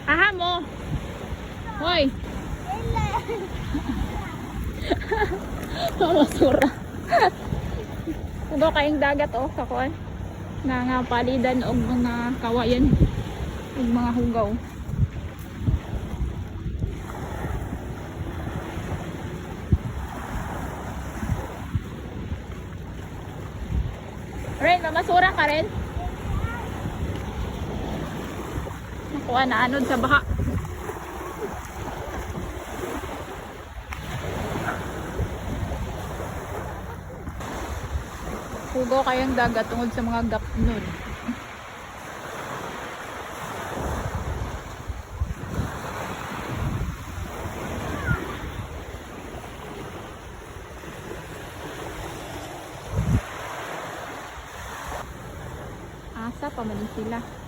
Aha mo. Hoy. Masura. Ugo kayong dagat oh, kakuan. Nga palidan og mga kawayan. Og mga hugaw. Ren, mamasura ka rin? Nakuha na anod sa baha. Hugo kayang dagat tungod sa mga gapnod. Asa pa man sila.